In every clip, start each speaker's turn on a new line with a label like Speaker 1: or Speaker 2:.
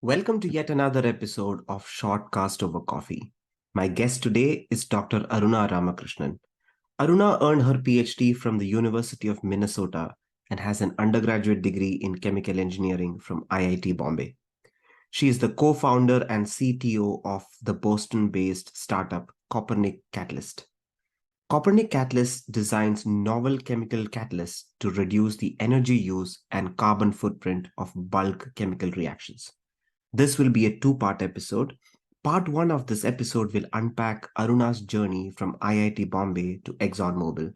Speaker 1: Welcome to yet another episode of Shortcast Over Coffee. My guest today is Dr. Aruna Ramakrishnan. Aruna earned her PhD from the University of Minnesota and has an undergraduate degree in chemical engineering from IIT Bombay. She is the co-founder and CTO of the Boston-based startup Copernic Catalyst. Copernic Catalyst designs novel chemical catalysts to reduce the energy use and carbon footprint of bulk chemical reactions. This will be a two-part episode. Part one of this episode will unpack Aruna's journey from IIT Bombay to Exxon Mobil.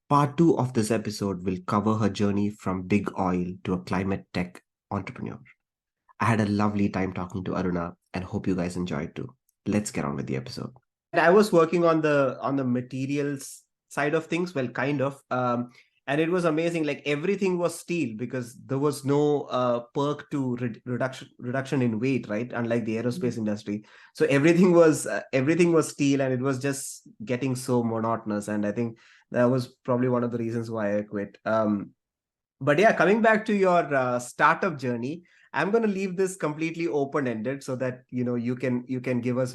Speaker 1: Part two of this episode will cover her journey from big oil to a climate tech entrepreneur. I had a lovely time talking to Aruna and hope you guys enjoyed too. Let's get on with the episode. I was working on the materials side of things, well, kind of. And it was amazing. Like everything was steel because there was no perk to reduction in weight, right? Unlike the aerospace industry, so everything was steel, and it was just getting so monotonous. And I think that was probably one of the reasons why I quit. But yeah, coming back to your startup journey, I'm going to leave this completely open ended so that you can give us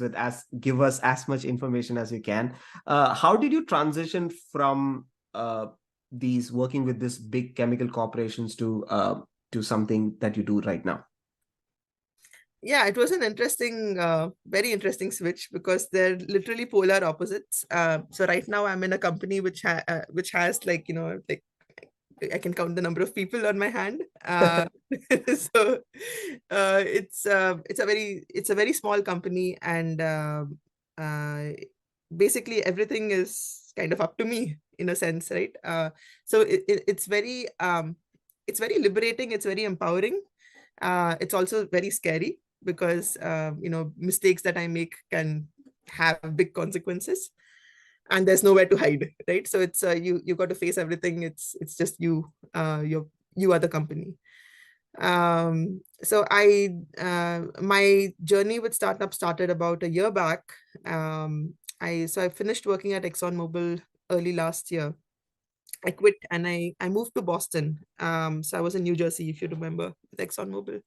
Speaker 1: as much information as you can. How did you transition from these working with this big chemical corporations to something that you do right now?
Speaker 2: Yeah, it was an interesting, very interesting switch because they're literally polar opposites. So right now I'm in a company which has like I can count the number of people on my hand. So it's a very small company, and basically everything is kind of up to me in a sense, right? So it's very liberating. It's very empowering. It's also very scary because mistakes that I make can have big consequences, and there's nowhere to hide, right? So it's you got to face everything. It's just you are the company. So my journey with startup started about a year back. I finished working at Exxon Mobil early last year. I quit and I moved to Boston. So I was in New Jersey, if you remember, with Exxon Mobil.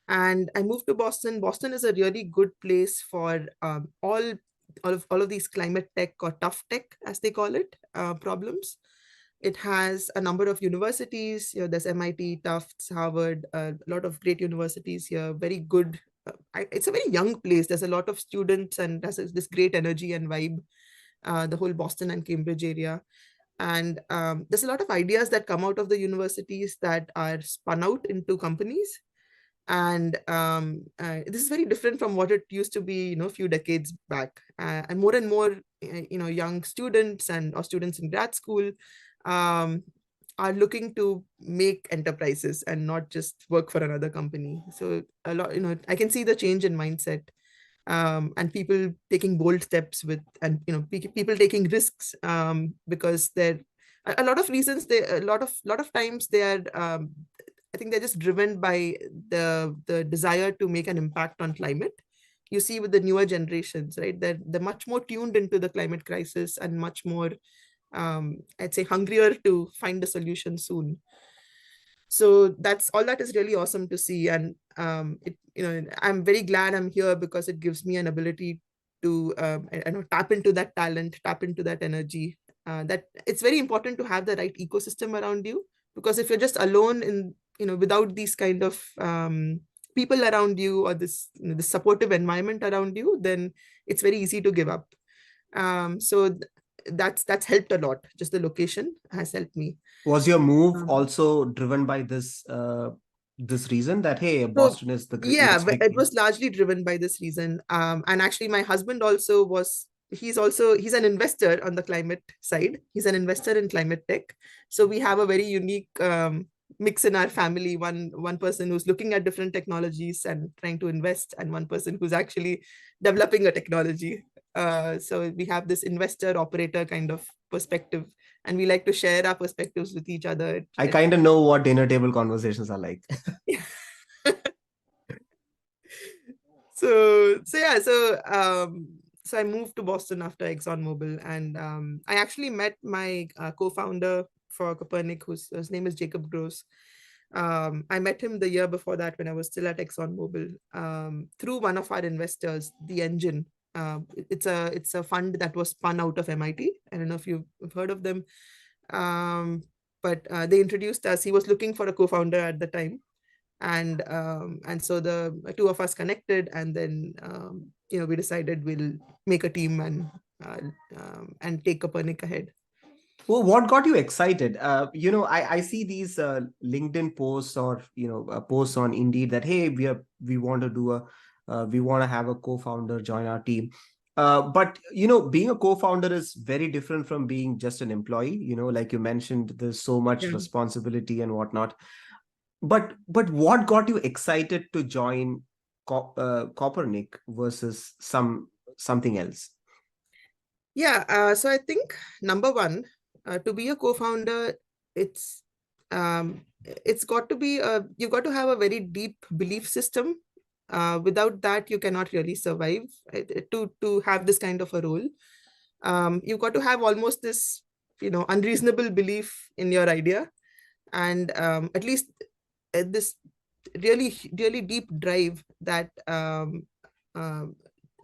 Speaker 2: And I moved to Boston. Boston is a really good place for all of these climate tech or tough tech, as they call it, problems. It has a number of universities. There's MIT, Tufts, Harvard, a lot of great universities here. Very good. It's a very young place. There's a lot of students and has this great energy and vibe. The whole Boston and Cambridge area. And there's a lot of ideas that come out of the universities that are spun out into companies. And this is very different from what it used to be, a few decades back. And more, young students or students in grad school are looking to make enterprises and not just work for another company. So a lot, I can see the change in mindset, and people taking bold steps and people taking risks, because they're a lot of reasons. A lot of times they are. I think they're just driven by the desire to make an impact on climate. You see with the newer generations, right? They're much more tuned into the climate crisis and much more, I'd say, hungrier to find a solution soon. So that's all. That is really awesome to see. And I'm very glad I'm here because it gives me an ability to tap into that talent, tap into that energy. That it's very important to have the right ecosystem around you, because if you're just alone in, without these kind of people around you, or this supportive environment around you, then it's very easy to give up. So that's helped a lot. Just the location has helped me.
Speaker 1: Was your move also driven by this reason that hey,
Speaker 2: So
Speaker 1: Boston is the
Speaker 2: yeah,
Speaker 1: next
Speaker 2: but
Speaker 1: big
Speaker 2: it
Speaker 1: thing?
Speaker 2: was largely driven by this reason. And actually, my husband also was. He's an investor on the climate side. He's an investor in climate tech. So we have a very unique mix in our family. One person who's looking at different technologies and trying to invest, and one person who's actually developing a technology. So we have this investor operator kind of perspective, and we like to share our perspectives with each other.
Speaker 1: I kind of know what dinner table conversations are like.
Speaker 2: So I moved to Boston after Exxon Mobil, and I actually met my co-founder for Copernic, whose name is Jacob Gross. I met him the year before that when I was still at Exxon Mobil, through one of our investors, the Engine. It's a fund that was spun out of MIT. I don't know if you've heard of them, but they introduced us. He was looking for a co-founder at the time, and so the two of us connected, and then we decided we'll make a team and take Copernic ahead.
Speaker 1: Well, what got you excited? I see these LinkedIn posts or posts on Indeed that hey, we want to do we want to have a co-founder join our team. But being a co-founder is very different from being just an employee. Like you mentioned, there's so much
Speaker 2: Yeah.
Speaker 1: responsibility and whatnot. But what got you excited to join Copernic versus something else?
Speaker 2: Yeah, so I think number one, to be a co-founder, it's it's got to be you've got to have a very deep belief system. Without that, you cannot really survive to have this kind of a role. You've got to have almost this, unreasonable belief in your idea, and at least this really really deep drive that uh,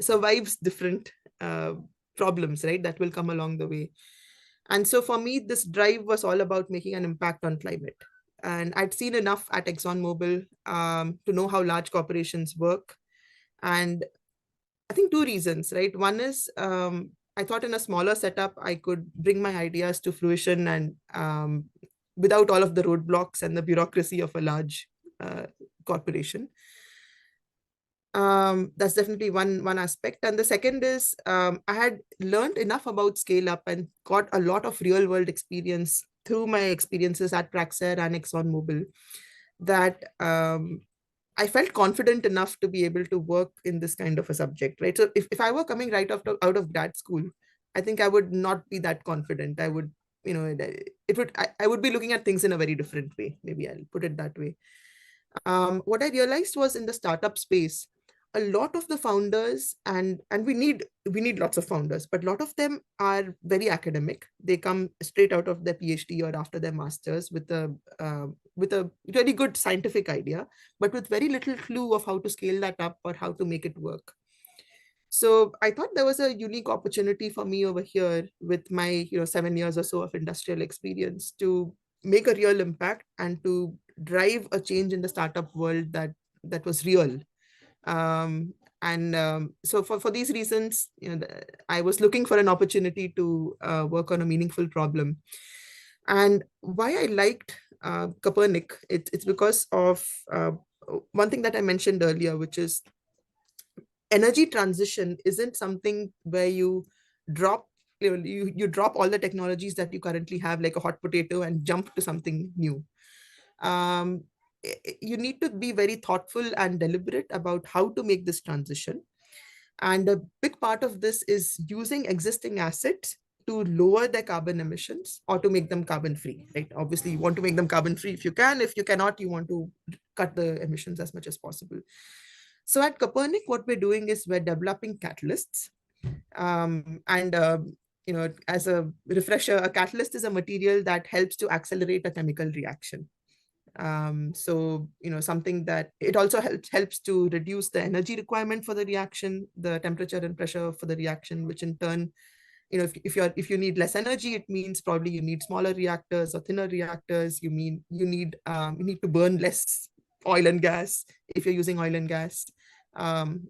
Speaker 2: survives different problems, right, that will come along the way. And so for me, this drive was all about making an impact on climate. And I'd seen enough at Exxon Mobil to know how large corporations work. And I think two reasons, right? One is I thought in a smaller setup, I could bring my ideas to fruition and without all of the roadblocks and the bureaucracy of a large corporation. That's definitely one aspect. And the second is I had learned enough about scale up and got a lot of real world experience through my experiences at Praxair and Exxon Mobil that I felt confident enough to be able to work in this kind of a subject, right? So if I were coming right out of grad school, I think I would not be that confident. I would, I would be looking at things in a very different way. Maybe I'll put it that way. What I realized was in the startup space, a lot of the founders, and we need lots of founders, but a lot of them are very academic. They come straight out of their PhD or after their masters with a really good scientific idea, but with very little clue of how to scale that up or how to make it work. So I thought there was a unique opportunity for me over here with my 7 years or so of industrial experience to make a real impact and to drive a change in the startup world that was real. And so for these reasons, I was looking for an opportunity to work on a meaningful problem. And why I liked Copernic, it's because of one thing that I mentioned earlier, which is energy transition isn't something where drop you drop all the technologies that you currently have like a hot potato and jump to something new. um, you need to be very thoughtful and deliberate about how to make this transition. And a big part of this is using existing assets to lower their carbon emissions or to make them carbon free, right? Obviously, you want to make them carbon free if you can. If you cannot, you want to cut the emissions as much as possible. So at Copernic, what we're doing is we're developing catalysts. And as a refresher, a catalyst is a material that helps to accelerate a chemical reaction. So something that it also helps to reduce the energy requirement for the reaction, the temperature and pressure for the reaction, which in turn, if you need less energy, it means probably you need smaller reactors or thinner reactors. You need to burn less oil and gas if you're using oil and gas. um,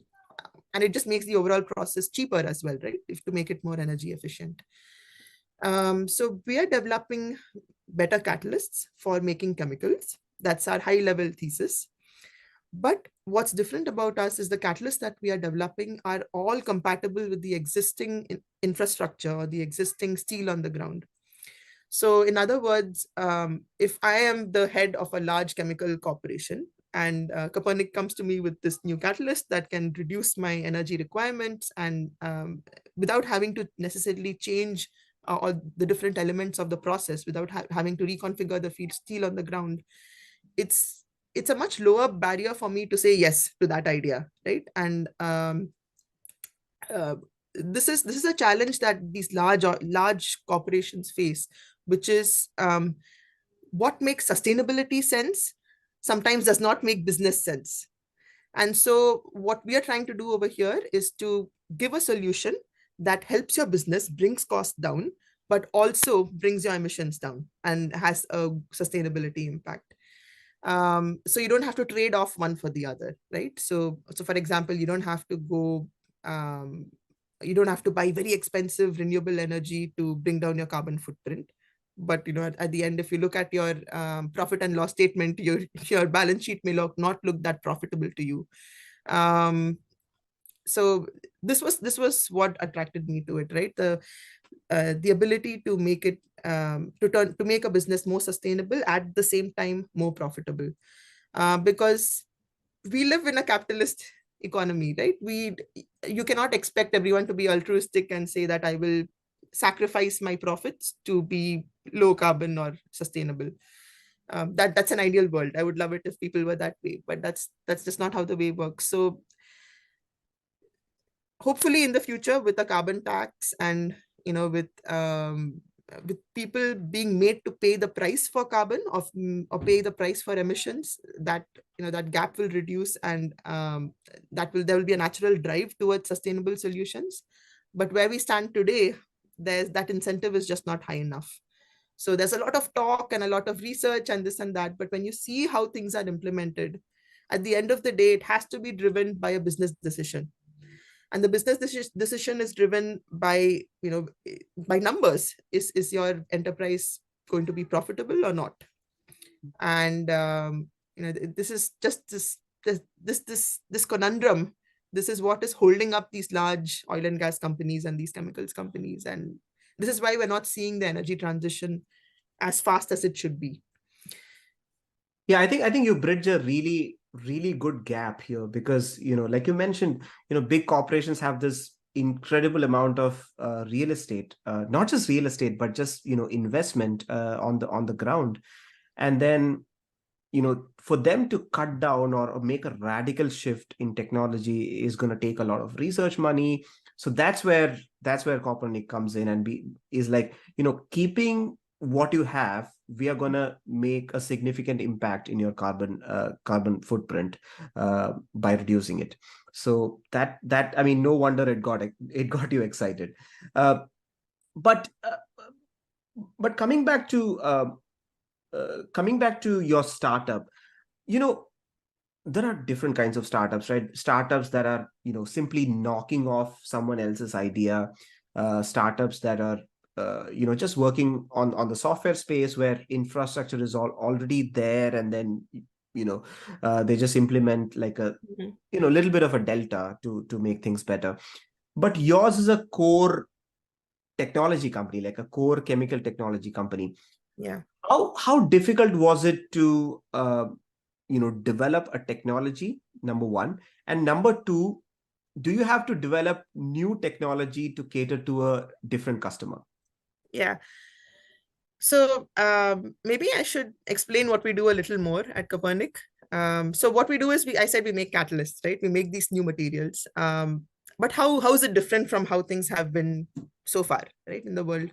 Speaker 2: and it just makes the overall process cheaper as well, right, if to make it more energy efficient. So we are developing better catalysts for making chemicals. That's our high level thesis. But what's different about us is the catalysts that we are developing are all compatible with the existing infrastructure or the existing steel on the ground. So in other words, if I am the head of a large chemical corporation and Copernic comes to me with this new catalyst that can reduce my energy requirements and without having to necessarily change all the different elements of the process, without having to reconfigure the feed steel on the ground, it's it's a much lower barrier for me to say yes to that idea, right? And this is a challenge that these large corporations face, which is what makes sustainability sense, sometimes does not make business sense. And so what we are trying to do over here is to give a solution that helps your business, brings costs down, but also brings your emissions down and has a sustainability impact. So you don't have to trade off one for the other, right? So for example, you don't have to go, you don't have to buy very expensive renewable energy to bring down your carbon footprint. But at the end, if you look at your profit and loss statement, your balance sheet may not look that profitable to you. So this was what attracted me to it, right? The ability to make it to make a business more sustainable, at the same time more profitable, because we live in a capitalist economy, right? You cannot expect everyone to be altruistic and say that I will sacrifice my profits to be low carbon or sustainable. That's an ideal world. I would love it if people were that way, but that's just not how the way works. So hopefully in the future, with a carbon tax and with people being made to pay the price for carbon or pay the price for emissions, that that gap will reduce, and there will be a natural drive towards sustainable solutions. But where we stand today, that incentive is just not high enough. So there's a lot of talk and a lot of research and this and that, but when you see how things are implemented, at the end of the day, it has to be driven by a business decision. And the business decision is driven by by numbers. Is your enterprise going to be profitable or not? And this is just this conundrum. This is what is holding up these large oil and gas companies and these chemicals companies, and this is why we're not seeing the energy transition as fast as it should be.
Speaker 1: Yeah, I think you bridge a really good gap here, because like you mentioned, big corporations have this incredible amount of real estate, not just real estate, but just investment on the ground. And then for them to cut down or make a radical shift in technology is going to take a lot of research money. So that's where Copernic comes in and is like, keeping what you have, we are going to make a significant impact in your carbon footprint by reducing it. So that I mean, no wonder it got you excited. But coming back to your startup, there are different kinds of startups, right? Startups that are simply knocking off someone else's idea, startups that are just working on the software space where infrastructure is already there, and then they just implement like a little bit of a delta to make things better. But yours is a core technology company, like a core chemical technology company.
Speaker 2: Yeah.
Speaker 1: How difficult was it to develop a technology, number one, and number two, do you have to develop new technology to cater to a different customer?
Speaker 2: Yeah. So maybe I should explain what we do a little more at Copernic. So what we do is I said we make catalysts, right? We make these new materials. But how is it different from how things have been so far, right, in the world?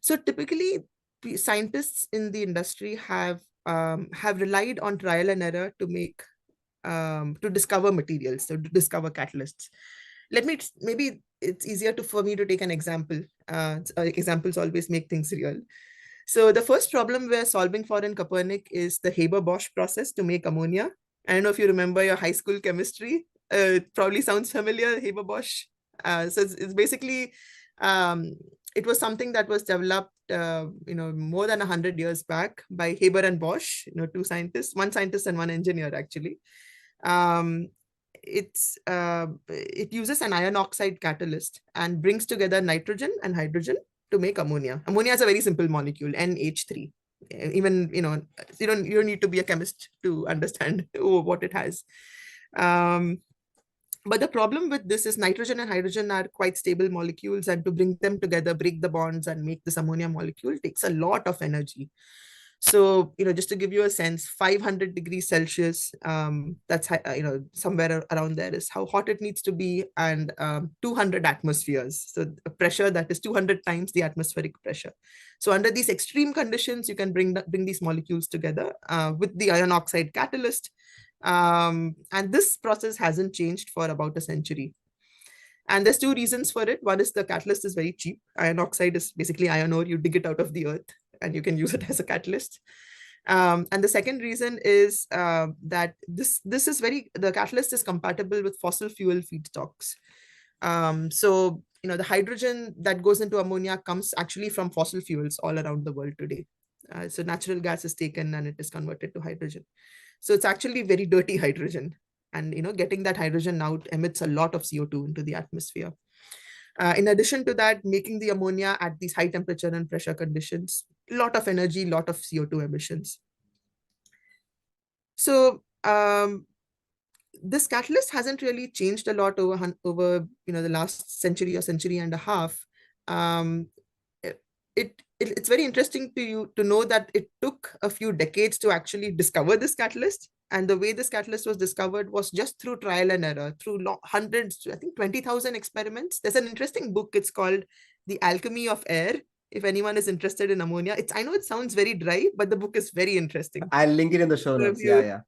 Speaker 2: So typically, scientists in the industry have relied on trial and error to discover materials, so to discover catalysts. Maybe it's easier for me to take an example. Examples always make things real. So the first problem we're solving for in Copernic is the Haber-Bosch process to make ammonia. I don't know if you remember your high school chemistry. It probably sounds familiar, Haber-Bosch. So it's basically, it was something that was developed, more than 100 years back by Haber and Bosch, two scientists, one scientist and one engineer, actually. It uses an iron oxide catalyst and brings together nitrogen and hydrogen to make ammonia. Ammonia is a very simple molecule, NH3. Even you don't need to be a chemist to understand what it has. But the problem with this is nitrogen and hydrogen are quite stable molecules, and to bring them together, break the bonds and make this ammonia molecule takes a lot of energy. So, just to give you a sense, 500 degrees Celsius, that's, somewhere around there is how hot it needs to be, and 200 atmospheres. So a pressure that is 200 times the atmospheric pressure. So under these extreme conditions, you can bring these molecules together with the iron oxide catalyst. And this process hasn't changed for about a century. And there's two reasons for it. One is the catalyst is very cheap. Iron oxide is basically iron ore. You dig it out of the earth and you can use it as a catalyst. And the second reason is that the catalyst is compatible with fossil fuel feedstocks. So, the hydrogen that goes into ammonia comes actually from fossil fuels all around the world today. So natural gas is taken and it is converted to hydrogen. So it's actually very dirty hydrogen. And, getting that hydrogen out emits a lot of CO2 into the atmosphere. In addition to that, making the ammonia at these high temperature and pressure conditions, a lot of energy, lot of CO2 emissions. So this catalyst hasn't really changed a lot over the last century or century and a half. It's very interesting to know that it took a few decades to actually discover this catalyst. And the way this catalyst was discovered was just through trial and error, through hundreds, I think 20,000 experiments. There's an interesting book. It's called The Alchemy of Air. If anyone is interested in ammonia, I know it sounds very dry, but the book is very interesting.
Speaker 1: I'll link it in the show notes. Yeah.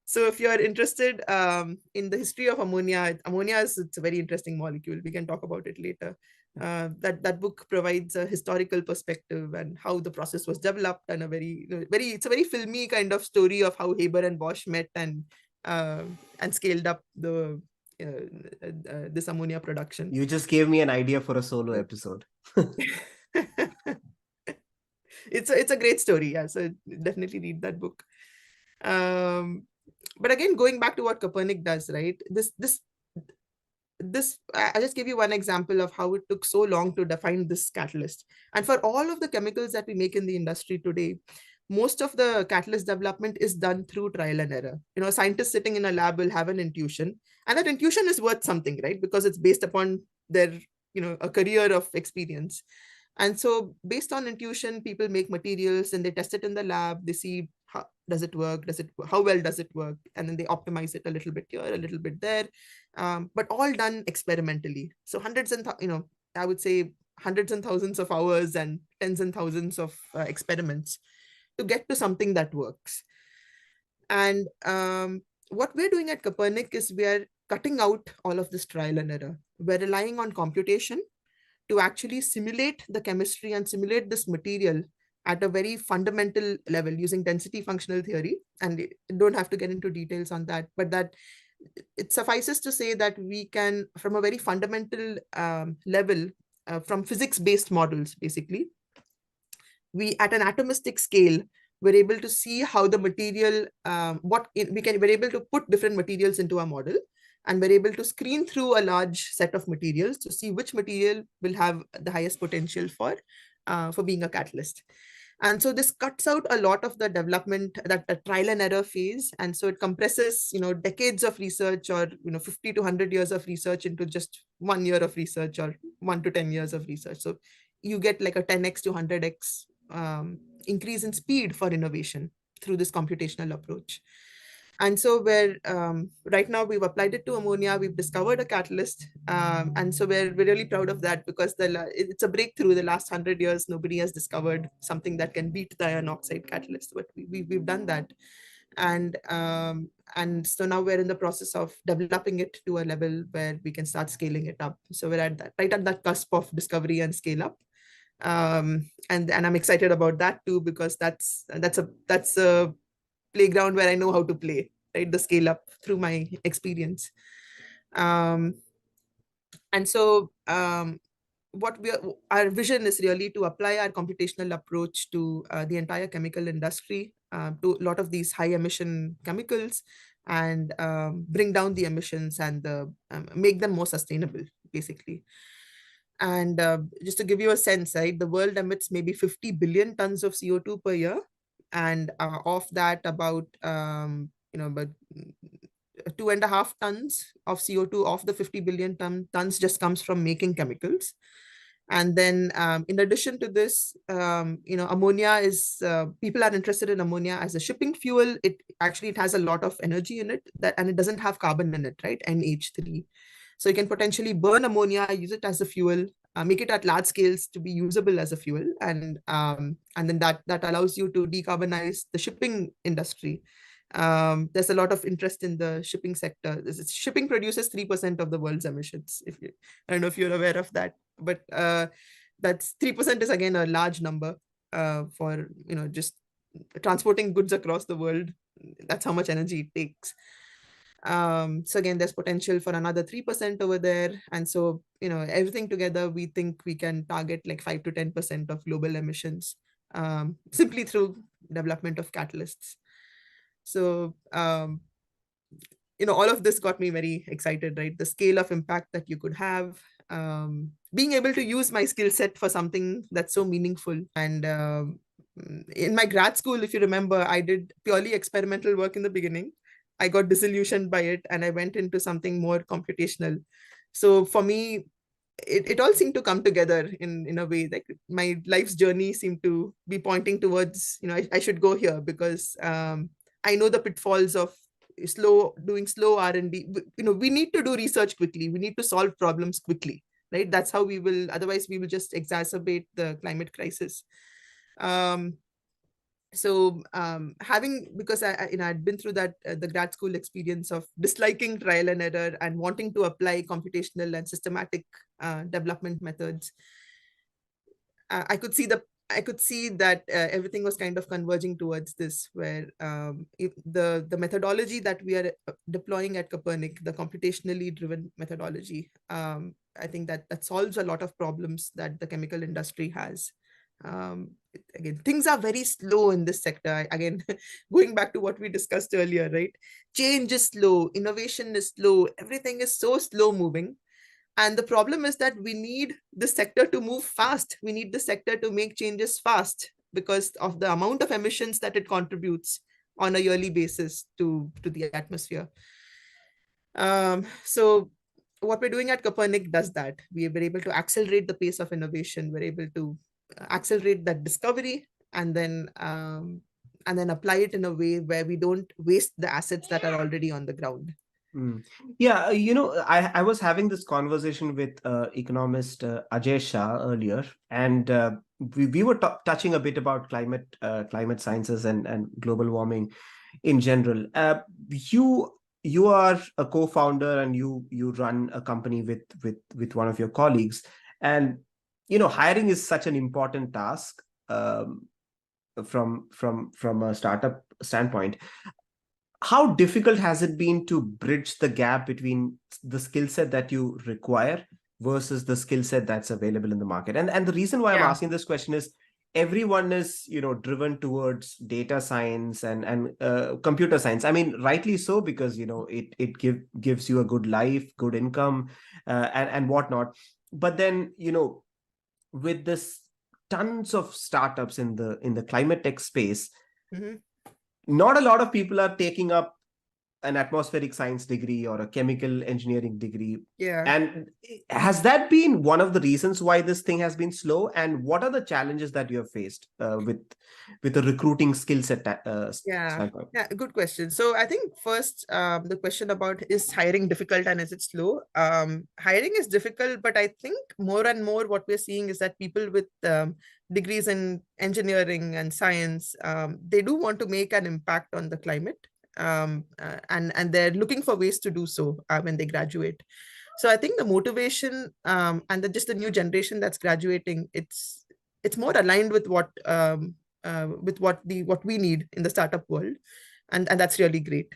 Speaker 2: So if you're interested in the history of ammonia, it's a very interesting molecule. We can talk about it later. That book provides a historical perspective and how the process was developed, and it's a very filmy kind of story of how Haber and Bosch met and scaled up this ammonia production.
Speaker 1: You just gave me an idea for a solo episode.
Speaker 2: It's a great story. Yeah, so definitely read that book. But again, going back to what Copernic does, right? I'll just give you one example of how it took so long to define this catalyst. And for all of the chemicals that we make in the industry today, most of the catalyst development is done through trial and error. A scientist sitting in a lab will have an intuition, and that intuition is worth something, right? Because it's based upon their, a career of experience. And so based on intuition, people make materials and they test it in the lab. They see how does it work? How well does it work? And then they optimize it a little bit here, a little bit there, but all done experimentally. So I would say hundreds and thousands of hours and tens and thousands of experiments to get to something that works. And what we're doing at Copernic is we are cutting out all of this trial and error. We're relying on computation to actually simulate the chemistry and simulate this material at a very fundamental level using density functional theory. And don't have to get into details on that, but that it suffices to say that we can, from a very fundamental level, from physics-based models, basically, we at an atomistic scale, we're able to see how the material, we're able to put different materials into a model, and we're able to screen through a large set of materials to see which material will have the highest potential for being a catalyst. And so this cuts out a lot of the development, that trial and error phase. And so it compresses, decades of research, or, 50 to 100 years of research into just 1 year of research, or 1 to 10 years of research. So you get like a 10x to 100x increase in speed for innovation through this computational approach. And so right now we've applied it to ammonia, we've discovered a catalyst. And so we're really proud of that, because it's a breakthrough. The last 100 years, nobody has discovered something that can beat the iron oxide catalyst, but we've done that. And so now we're in the process of developing it to a level where we can start scaling it up. So we're right at that cusp of discovery and scale up. And I'm excited about that too, because that's a playground where I know how to play, right? The scale up through my experience. And so our vision is really to apply our computational approach to the entire chemical industry, to a lot of these high emission chemicals, and bring down the emissions and make them more sustainable, basically. And just to give you a sense, right, the world emits maybe 50 billion tons of CO2 per year. And of that, about about 2.5 tons of CO2 of the 50 billion tons just comes from making chemicals. And then in addition to this, ammonia is, people are interested in ammonia as a shipping fuel. It has a lot of energy in it, and it doesn't have carbon in it, right? NH3. So you can potentially burn ammonia, use it as a fuel, make it at large scales to be usable as a fuel, and then that allows you to decarbonize the shipping industry. There's a lot of interest in the shipping sector. Shipping produces 3% of the world's emissions. I don't know if you're aware of that, but that's 3% is again a large number for just transporting goods across the world. That's how much energy it takes. So again, there's potential for another 3% over there. And so, everything together, we think we can target like 5 to 10% of global emissions simply through development of catalysts. So, all of this got me very excited, right? The scale of impact that you could have, being able to use my skill set for something that's so meaningful. And in my grad school, if you remember, I did purely experimental work in the beginning. I got disillusioned by it and I went into something more computational. So for me, it all seemed to come together in a way. Like my life's journey seemed to be pointing towards, I should go here because I know the pitfalls of doing slow R&D. We need to do research quickly. We need to solve problems quickly, right? That's how we will, otherwise we will just exacerbate the climate crisis. Because I'd been through that the grad school experience of disliking trial and error and wanting to apply computational and systematic development methods, I could see that everything was kind of converging towards this, where the methodology that we are deploying at Copernic, the computationally driven methodology, I think that solves a lot of problems that the chemical industry has. Again, things are very slow in this sector. Again, going back to what we discussed earlier, right? Change is slow, innovation is slow, everything is so slow moving. And the problem is that we need the sector to move fast. We need the sector to make changes fast because of the amount of emissions that it contributes on a yearly basis to the atmosphere. So what we're doing at Copernic does that. We were able to accelerate the pace of innovation. We're able to accelerate that discovery and then apply it in a way where we don't waste the assets that are already on the ground.
Speaker 1: Yeah, I was having this conversation with economist Ajay Shah earlier, and we were touching a bit about climate sciences and global warming in general. You are a co-founder and you run a company with one of your colleagues, and hiring is such an important task from a startup standpoint. How difficult has it been to bridge the gap between the skill set that you require versus the skill set that's available in the market? And the reason why I'm asking this question is everyone is driven towards data science and computer science. I mean, rightly so, because it gives you a good life, good income, and whatnot. But then with this tons of startups in the climate tech space, not a lot of people are taking up an atmospheric science degree or a chemical engineering degree.
Speaker 2: Yeah.
Speaker 1: And has that been one of the reasons why this thing has been slow? And what are the challenges that you have faced with the recruiting skill set standpoint?
Speaker 2: Yeah, good question. So I think first, the question about is hiring difficult and is it slow? Hiring is difficult, but I think more and more what we're seeing is that people with degrees in engineering and science, they do want to make an impact on the climate. And they're looking for ways to do so when they graduate. So I think the motivation and just the new generation that's graduating, it's more aligned with what we need in the startup world, and that's really great.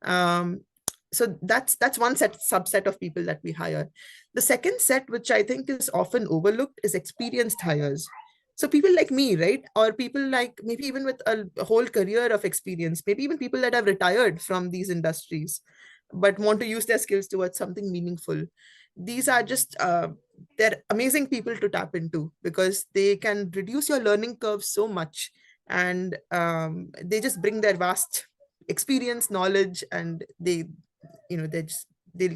Speaker 2: So that's one subset of people that we hire. The second set, which I think is often overlooked, is experienced hires. So people like me, right? Or people like maybe even with a whole career of experience, maybe even people that have retired from these industries, but want to use their skills towards something meaningful. These are just, they're amazing people to tap into because they can reduce your learning curve so much. And they just bring their vast experience, knowledge, and they'll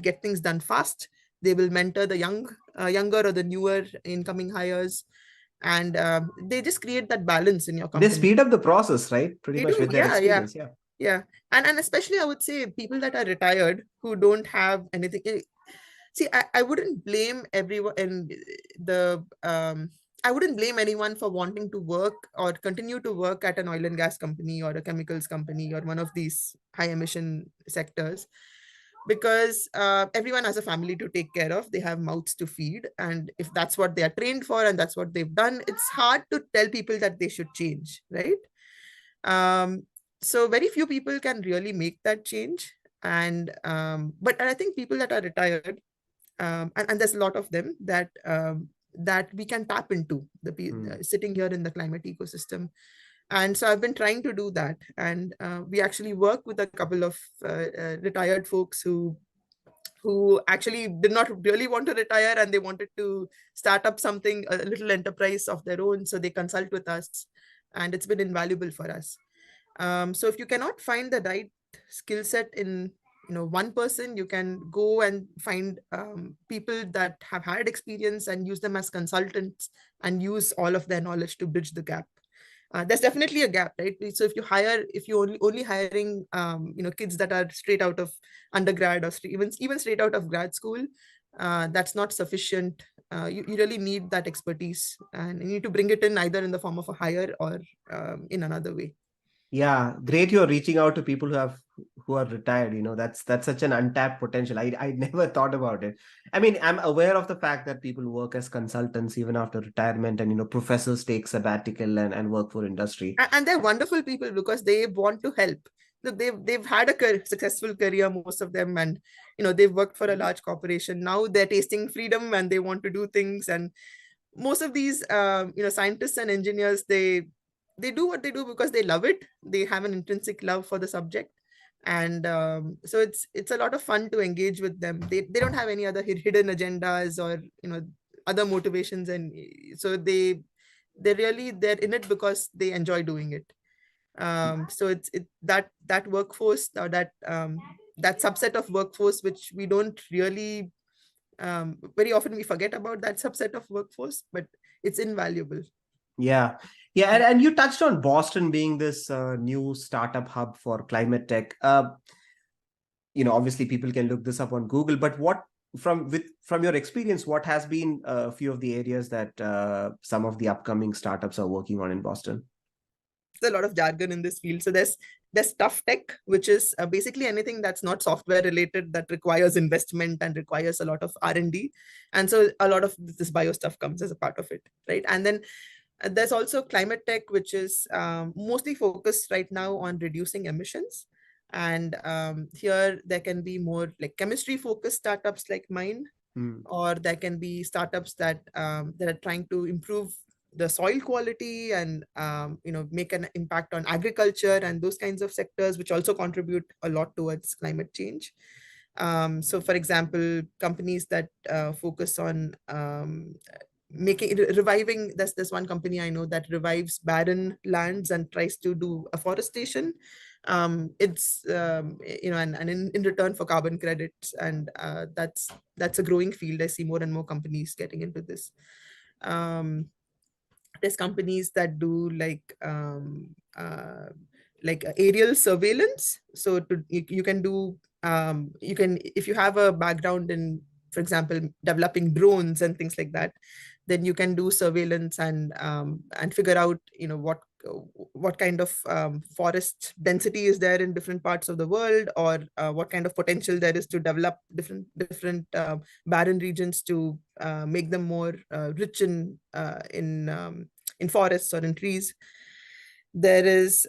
Speaker 2: get things done fast. they will mentor the younger or the newer incoming hires, and they just create that balance in your
Speaker 1: They
Speaker 2: company.
Speaker 1: speed up the process, right? Pretty
Speaker 2: They
Speaker 1: much
Speaker 2: do,
Speaker 1: with their
Speaker 2: yeah, yeah,
Speaker 1: experience. Yeah.
Speaker 2: yeah. And especially I would say people that are retired who don't have anything. See, I wouldn't blame everyone in the I wouldn't blame anyone for wanting to work or continue to work at an oil and gas company or a chemicals company or one of these high emission sectors, because everyone has a family to take care of. They have mouths to feed, and if that's what they are trained for and that's what they've done, it's hard to tell people that they should change, right? um, so very few people can really make that change. And I think people that are retired, and there's a lot of them that we can tap into sitting here in the climate ecosystem. And so I've been trying to do that, and we actually work with a couple of retired folks who actually did not really want to retire, and they wanted to start up something, a little enterprise of their own, so they consult with us, and it's been invaluable for us. So if you cannot find the right skill set in one person, you can go and find people that have had experience and use them as consultants and use all of their knowledge to bridge the gap. There's definitely a gap, right? So if you only hiring kids that are straight out of undergrad or even straight out of grad school, that's not sufficient. You really need that expertise, and you need to bring it in either in the form of a hire or in another way.
Speaker 1: Yeah, great. You're reaching out to people who are retired. That's such an untapped potential. I never thought about it. I mean, I'm aware of the fact that people work as consultants even after retirement, and professors take sabbatical and work for industry.
Speaker 2: And they're wonderful people because they want to help. Look, they've had a successful career, most of them, and they've worked for a large corporation. Now they're tasting freedom and they want to do things. And most of these scientists and engineers, they do what they do because they love it. They have an intrinsic love for the subject, and so it's a lot of fun to engage with them. They don't have any other hidden agendas or other motivations, and so they're in it because they enjoy doing it. So it's that workforce, or that subset of workforce, which we don't really very often we forget about that subset of workforce, but it's invaluable.
Speaker 1: Yeah. Yeah. And you touched on Boston being this new startup hub for climate tech. Obviously people can look this up on Google, but from your experience, what has been a few of the areas that some of the upcoming startups are working on in Boston?
Speaker 2: There's a lot of jargon in this field. So there's tough tech, which is basically anything that's not software related, that requires investment and requires a lot of R&D. And so a lot of this bio stuff comes as a part of it, right? And then there's also climate tech, which is mostly focused right now on reducing emissions. And here there can be more like chemistry focused startups like mine, or there can be startups that are trying to improve the soil quality and make an impact on agriculture and those kinds of sectors, which also contribute a lot towards climate change. So for example, companies that focus on reviving, there's one company I know that revives barren lands and tries to do afforestation. It's and in return for carbon credits, and that's a growing field. I see more and more companies getting into this. There's companies that do like aerial surveillance. So you can do you can, if you have a background in, for example, developing drones and things like that, then you can do surveillance and figure out what kind of forest density is there in different parts of the world, or what kind of potential there is to develop different barren regions to make them more rich in forests or in trees. There is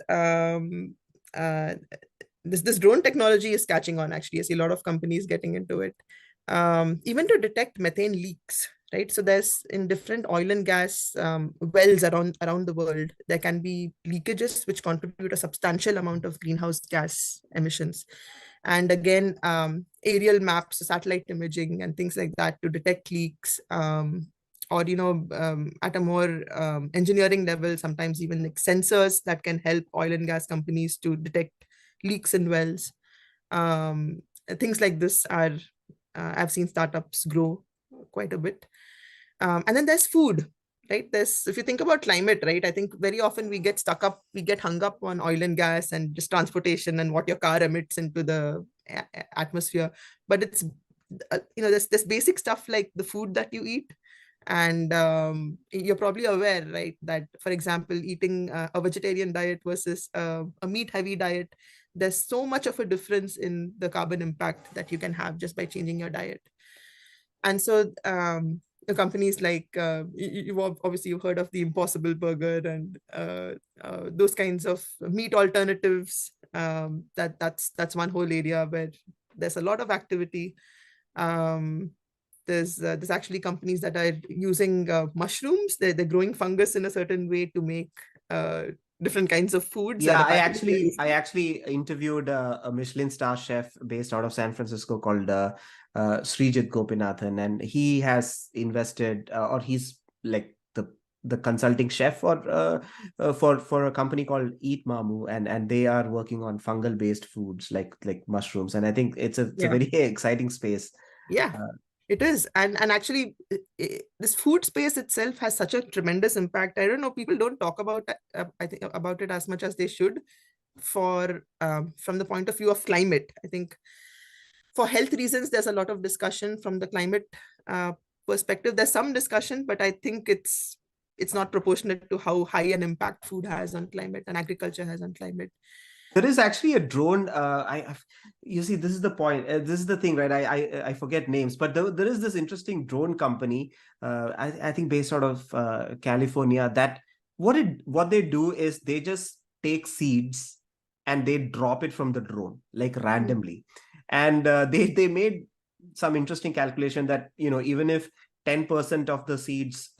Speaker 2: this drone technology is catching on. Actually, I see a lot of companies getting into it, even to detect methane leaks, right? So there's in different oil and gas wells around the world, there can be leakages which contribute a substantial amount of greenhouse gas emissions. And again, aerial maps, satellite imaging and things like that to detect leaks, or at a more engineering level, sometimes even like sensors that can help oil and gas companies to detect leaks in wells. Things like this I've seen startups grow quite a bit. And then there's food, right? If you think about climate, right, I think very often we get hung up on oil and gas and just transportation and what your car emits into the atmosphere. But it's, there's basic stuff like the food that you eat. And you're probably aware, right, that, for example, eating a vegetarian diet versus a meat heavy diet, there's so much of a difference in the carbon impact that you can have just by changing your diet. And so the companies like you've heard of the Impossible Burger and those kinds of meat alternatives. That's one whole area where there's a lot of activity. There's actually companies that are using mushrooms. They're growing fungus in a certain way to make different kinds of foods.
Speaker 1: Yeah,
Speaker 2: And
Speaker 1: I actually interviewed a Michelin star chef based out of San Francisco called Srijit Gopinathan, and he has invested, or he's like the consulting chef for a company called Eat Mamu, and they are working on fungal based foods like mushrooms, and I think it's a
Speaker 2: yeah,
Speaker 1: very exciting space.
Speaker 2: yeah.
Speaker 1: Uh,
Speaker 2: It is. And actually, this food space itself has such a tremendous impact. I don't know, people don't talk about I think about it as much as they should, from the point of view of climate. I think for health reasons, there's a lot of discussion from the climate perspective. There's some discussion, but I think it's not proportionate to how high an impact food has on climate and agriculture has on climate.
Speaker 1: There is actually a drone. You see, this is the point. This is the thing, right? I forget names, but there is this interesting drone company. I think based out of California. That what they do is they just take seeds and they drop it from the drone like
Speaker 2: Mhm.
Speaker 1: randomly, and they made some interesting calculation that even if 10% of the seeds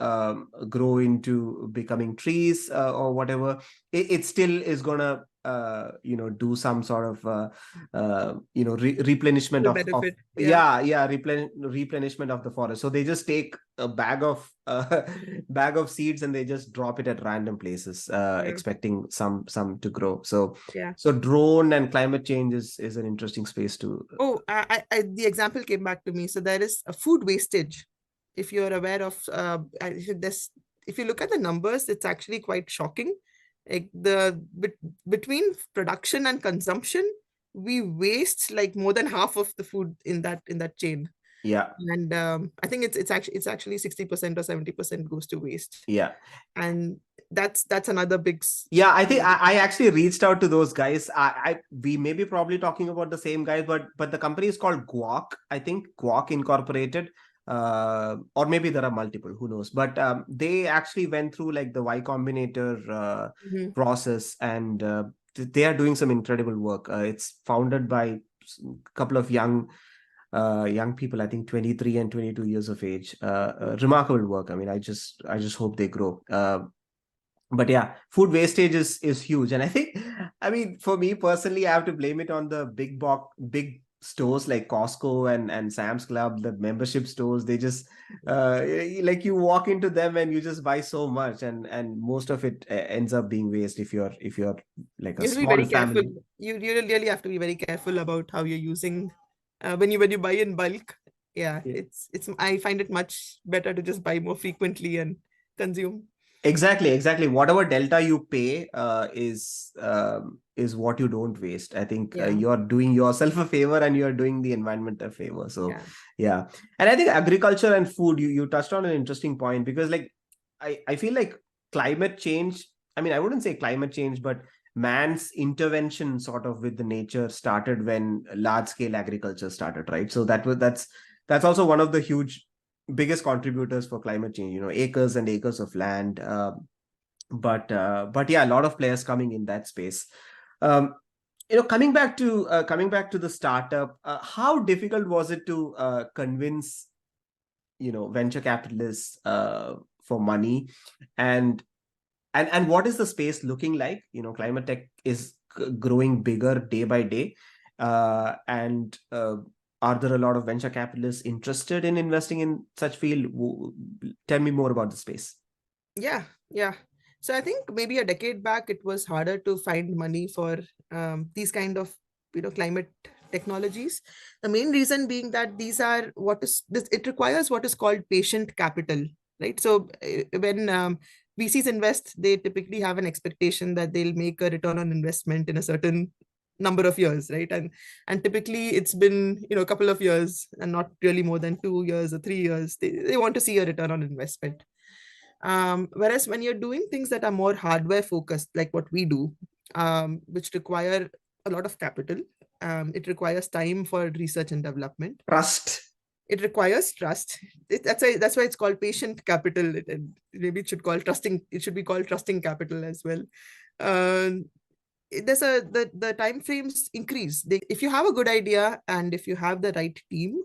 Speaker 1: grow into becoming trees or whatever, it still is gonna do some sort of replenishment
Speaker 2: Full
Speaker 1: of
Speaker 2: benefit. Yeah.
Speaker 1: yeah, replenishment of the forest. So they just take a bag of bag of seeds and they just drop it at random places,
Speaker 2: Yeah.
Speaker 1: expecting some to grow. So
Speaker 2: Yeah.
Speaker 1: drone and climate change is an interesting space to.
Speaker 2: Oh, the example came back to me. So there is a food wastage. If you're aware of this, if you look at the numbers, it's actually quite shocking. Like between production and consumption, we waste like more than half of the food in that chain.
Speaker 1: Yeah,
Speaker 2: And I think it's actually 60% or 70% goes to waste.
Speaker 1: yeah.
Speaker 2: And that's another big
Speaker 1: Yeah, I think I actually reached out to those guys. We may be probably talking about the same guys, but the company is called Guac. I think Guac Incorporated, or maybe there are multiple. Who knows? But they actually went through like the Y Combinator
Speaker 2: Mhm.
Speaker 1: process, and they are doing some incredible work. It's founded by a couple of young people. I think 23 and 22 years of age. Remarkable work. I mean, I just hope they grow. But yeah, food wastage is huge, and I mean, for me personally, I have to blame it on the big stores like Costco and Sam's Club, the membership stores. They just like you walk into them and you just buy so much, and most of it ends up being waste if you're like a
Speaker 2: You have to be
Speaker 1: small
Speaker 2: very careful.
Speaker 1: family.
Speaker 2: You really have to be very careful about how you're using when you buy in bulk. Yeah,
Speaker 1: Yeah.
Speaker 2: it's I find it much better to just buy more frequently and consume.
Speaker 1: Exactly. Whatever delta you pay is what you don't waste. I think
Speaker 2: Yeah,
Speaker 1: you're doing yourself a favor and you're doing the environment a favor. So
Speaker 2: yeah,
Speaker 1: yeah, and I think agriculture and food. You touched on an interesting point, because like I feel like climate change. I mean, I wouldn't say climate change, but man's intervention sort of with the nature started when large scale agriculture started, right? So that's also one of the huge biggest contributors for climate change, acres and acres of land. But yeah, a lot of players coming in that space. um, coming back to the startup, how difficult was it to convince venture capitalists for money, and and what is the space looking like? Climate tech is growing bigger day by day, and are there a lot of venture capitalists interested in investing in such field? Tell me more about the space.
Speaker 2: yeah, yeah. So I think maybe a decade back it was harder to find money for these kind of climate technologies. The main reason being that it requires what is called patient capital, right? So when VCs invest, they typically have an expectation that they'll make a return on investment in a certain number of years, right? And typically it's been, a couple of years and not really more than 2 years or 3 years. They want to see a return on investment. Whereas when you're doing things that are more hardware focused, like what we do, which require a lot of capital, it requires time for research and development.
Speaker 1: Trust.
Speaker 2: It requires trust. That's why it's called patient capital. Maybe it should call trusting. It should be called trusting capital as well. Um, the time frames increase. If you have a good idea and if you have the right team,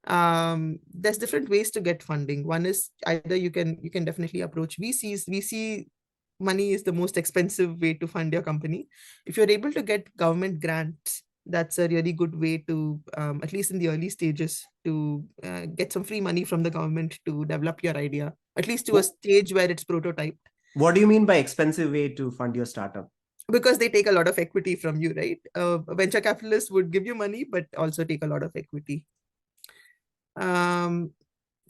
Speaker 2: there's different ways to get funding. One is either you can definitely approach VCs. VC money is the most expensive way to fund your company. If you're able to get government grants, that's a really good way to, at least in the early stages, to get some free money from the government to develop your idea, at least to a stage where it's prototyped.
Speaker 1: What do you mean by expensive way to fund your startup?
Speaker 2: Because they take a lot of equity from you, right? A venture capitalist would give you money, but also take a lot of equity.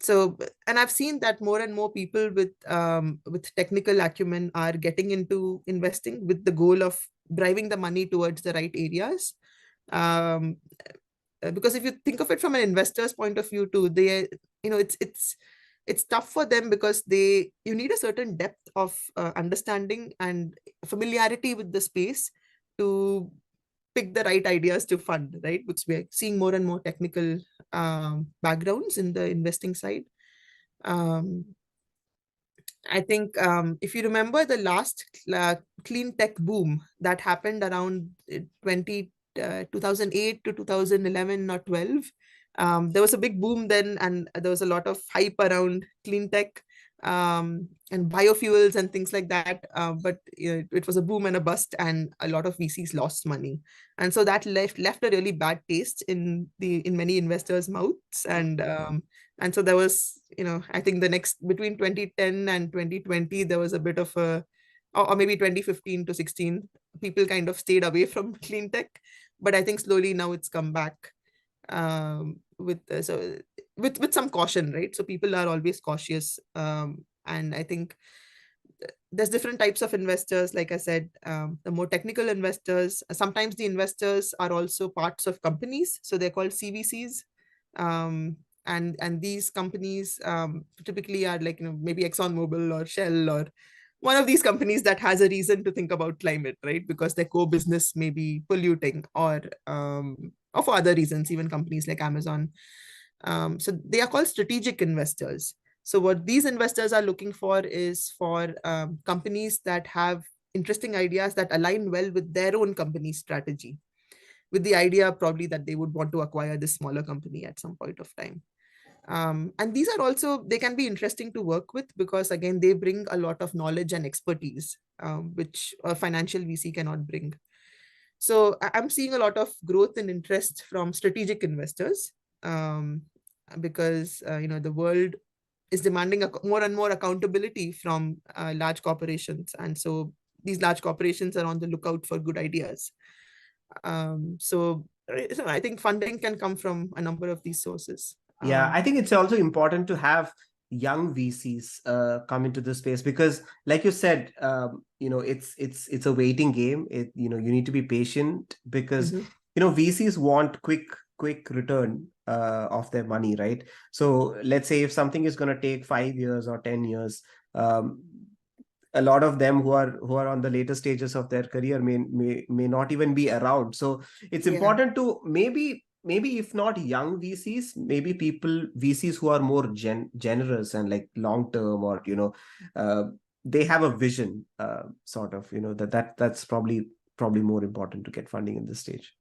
Speaker 2: So, and I've seen that more and more people with technical acumen are getting into investing with the goal of driving the money towards the right areas. Um, because if you think of it from an investor's point of view too, it's tough for them because you need a certain depth of understanding and familiarity with the space to pick the right ideas to fund, right? Because we're seeing more and more technical backgrounds in the investing side. um, I think if you remember the last clean tech boom that happened around 2008 to 2011 or 12, there was a big boom then, and there was a lot of hype around clean tech and biofuels and things like that. But it was a boom and a bust, and a lot of VCs lost money, and so that left a really bad taste in many investors' mouths. And so there was, I think the next between 2010 and 2020, there was a bit of or maybe 2015 to 16, people kind of stayed away from clean tech. But I think slowly now it's come back, with some caution, right? So people are always cautious. And I think there's different types of investors. Like I said, the more technical investors, sometimes the investors are also parts of companies, so they're called CVCs. And these companies typically are like, maybe Exxon Mobil or Shell, or one of these companies that has a reason to think about climate, right? Because their core business may be polluting, or for other reasons, even companies like Amazon. So they are called strategic investors. So what these investors are looking for is for companies that have interesting ideas that align well with their own company strategy, with the idea probably that they would want to acquire this smaller company at some point of time. And these are also, they can be interesting to work with because, again, they bring a lot of knowledge and expertise, which a financial VC cannot bring. So I'm seeing a lot of growth and interest from strategic investors, because the world is demanding more and more accountability from large corporations, and so these large corporations are on the lookout for good ideas. So I think funding can come from a number of these sources.
Speaker 1: Yeah, I think it's also important to have young VCs come into the space because, like you said, it's a waiting game. You need to be patient because VCs want quick return of their money, right? So let's say if something is going to take 5 years or 10 years, a lot of them who are on the later stages of their career may not even be around. So it's important to maybe if not young VCs, maybe VCs who are more generous and like long term, or they have a vision, sort of, that's probably more important to get funding in this stage.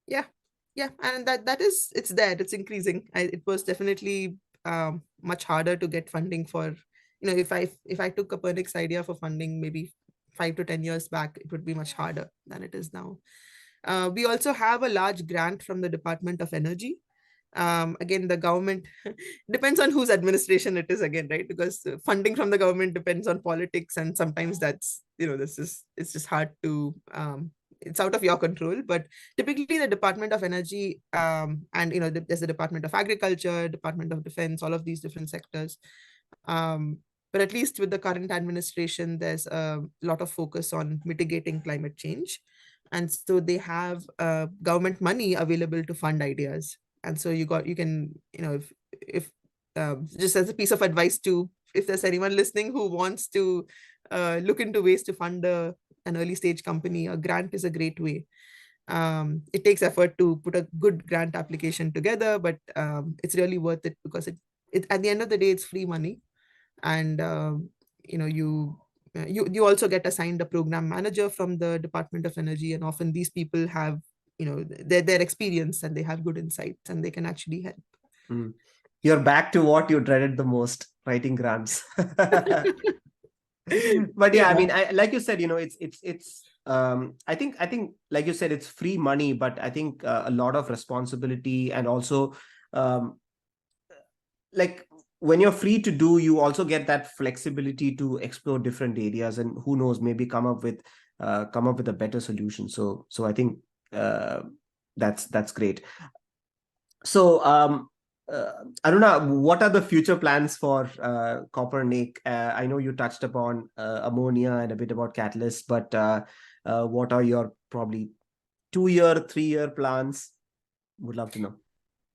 Speaker 2: Yeah, and it's there, it's increasing. It was definitely much harder to get funding for, if I took Copernic's idea for funding maybe 5 to 10 years back, it would be much harder than it is now. We also have a large grant from the Department of Energy. Again, the government depends on whose administration it is, again, right? Because funding from the government depends on politics, and sometimes that's, it's just hard to it's out of your control, but typically the Department of Energy, and there's the Department of Agriculture, Department of Defense, all of these different sectors. But at least with the current administration, there's a lot of focus on mitigating climate change. And so they have government money available to fund ideas. And so you can, if just as a piece of advice to, if there's anyone listening who wants to look into ways to fund an early stage company, a grant is a great way. It takes effort to put a good grant application together, but it's really worth it because it at the end of the day, it's free money. And you also get assigned a program manager from the Department of Energy, and often these people have their experience, and they have good insights, and they can actually help.
Speaker 1: You're back to what you dreaded the most, writing grants. But yeah, I mean, like you said, it's I think like you said, it's free money, but I think a lot of responsibility, and also like when you're free to do, you also get that flexibility to explore different areas, and who knows, maybe come up with a better solution. So I think that's great. So Aruna, what are the future plans for Copernic? I know you touched upon ammonia and a bit about catalyst, but what are your probably 2-year, 3-year plans? Would love to know.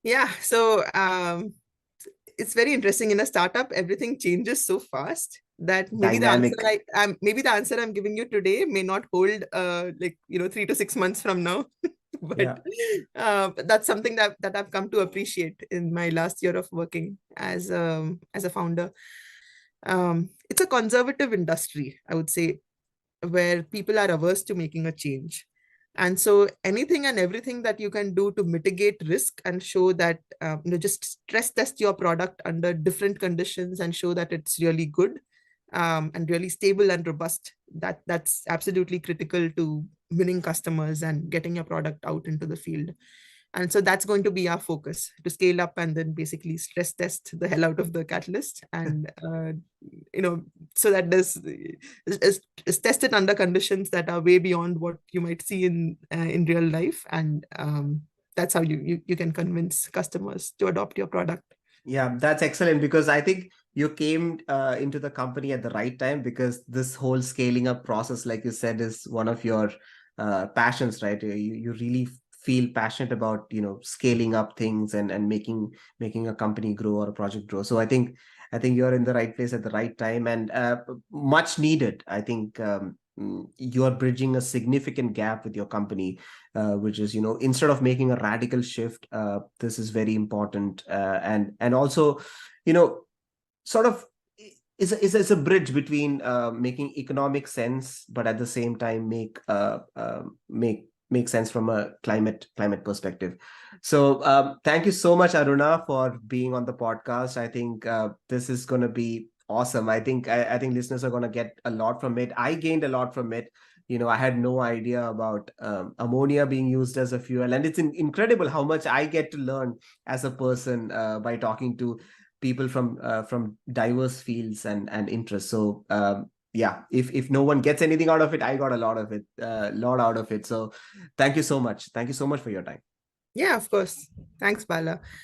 Speaker 2: Yeah, so it's very interesting. In a startup, everything changes so fast that maybe
Speaker 1: Dynamic.
Speaker 2: the answer I'm giving you today may not hold 3 to 6 months from now. But that's something that I've come to appreciate in my last year of working as a founder. It's a conservative industry, I would say, where people are averse to making a change. And so anything and everything that you can do to mitigate risk and show that, just stress test your product under different conditions and show that it's really good and really stable and robust, that's absolutely critical to winning customers and getting your product out into the field. And so that's going to be our focus, to scale up and then basically stress test the hell out of the catalyst, and so that this is tested under conditions that are way beyond what you might see in real life. And that's how you can convince customers to adopt your product.
Speaker 1: Yeah, that's excellent, because I think you came into the company at the right time, because this whole scaling up process, like you said, is one of your passions, right? You really feel passionate about scaling up things and making a company grow or a project grow. So I think you're in the right place at the right time, and much needed. I think you're bridging a significant gap with your company, which is, instead of making a radical shift, this is very important, and also, sort of is a bridge between making economic sense, but at the same time make sense from a climate perspective. So thank you so much, Aruna, for being on the podcast. I think this is going to be awesome. I think listeners are going to get a lot from it. I gained a lot from it. I had no idea about ammonia being used as a fuel, and it's incredible how much I get to learn as a person by talking to people from diverse fields and interests. So yeah, if no one gets anything out of it, I got a lot out of it. So thank you so much for your time.
Speaker 2: Yeah, of course. Thanks, Bala.